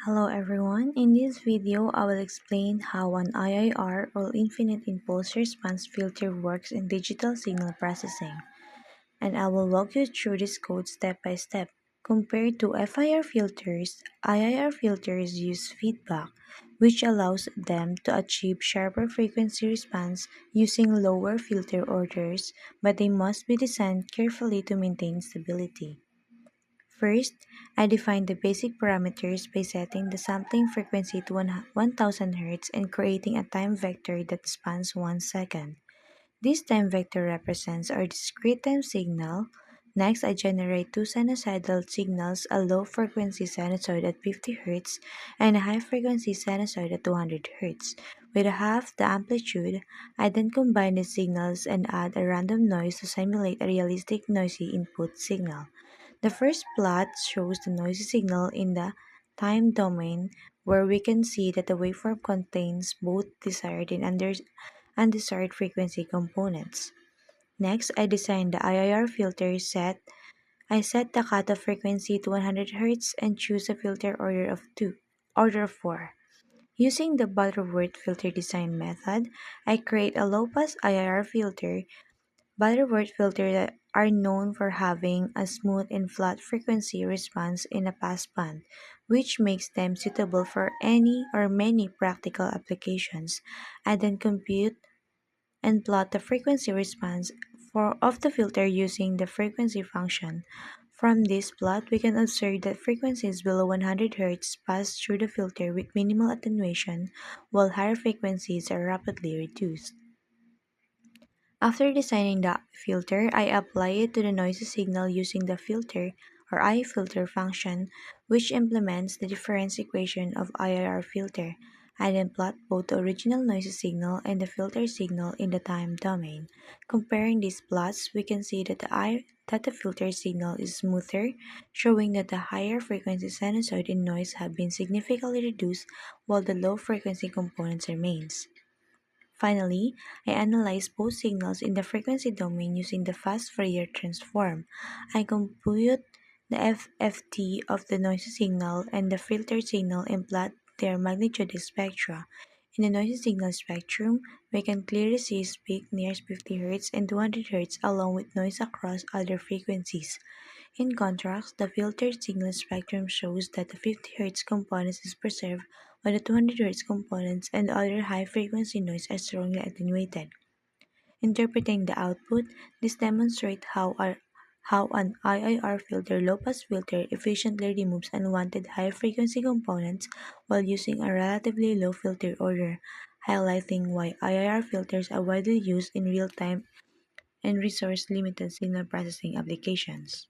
Hello everyone, in this video I will explain how an IIR or infinite impulse response filter works in digital signal processing, and I will walk you through this code step by step. Compared to FIR filters, IIR filters use feedback, which allows them to achieve sharper frequency response using lower filter orders, but they must be designed carefully to maintain stability. First, I define the basic parameters by setting the sampling frequency to 1000 Hz and creating a time vector that spans 1 second. This time vector represents our discrete time signal. Next, I generate two sinusoidal signals, a low frequency sinusoid at 50 Hz and a high frequency sinusoid at 200 Hz. With half the amplitude, I then combine the signals and add a random noise to simulate a realistic noisy input signal. The first plot shows the noisy signal in the time domain, where we can see that the waveform contains both desired and undesired frequency components. Next, I design the IIR filter set. I set the cutoff frequency to 100 Hz and choose a filter order of 4. Using the Butterworth filter design method, I create a low-pass IIR filter. Butterworth filters that are known for having a smooth and flat frequency response in a passband, which makes them suitable for any or many practical applications. I then compute and plot the frequency response of the filter using the frequency function. From this plot, we can observe that frequencies below 100 Hz pass through the filter with minimal attenuation, while higher frequencies are rapidly reduced. After designing the filter, I apply it to the noisy signal using the filter or I filter function, which implements the difference equation of IIR filter. I then plot both the original noisy signal and the filter signal in the time domain. Comparing these plots, we can see that the filter signal is smoother, showing that the higher frequency sinusoid and noise have been significantly reduced while the low frequency components remains. Finally, I analyze both signals in the frequency domain using the fast Fourier transform. I compute the FFT of the noisy signal and the filter signal and plot their magnitude spectra. In the noisy signal spectrum, we can clearly see its peak near 50 Hz and 200 Hz along with noise across other frequencies. In contrast, the filtered signal spectrum shows that the 50 Hz component is preserved while the 200 Hz components and the other high-frequency noise are strongly attenuated. Interpreting the output, this demonstrates how an IIR filter low-pass filter efficiently removes unwanted high-frequency components while using a relatively low filter order, highlighting why IIR filters are widely used in real-time and resource-limited signal processing applications.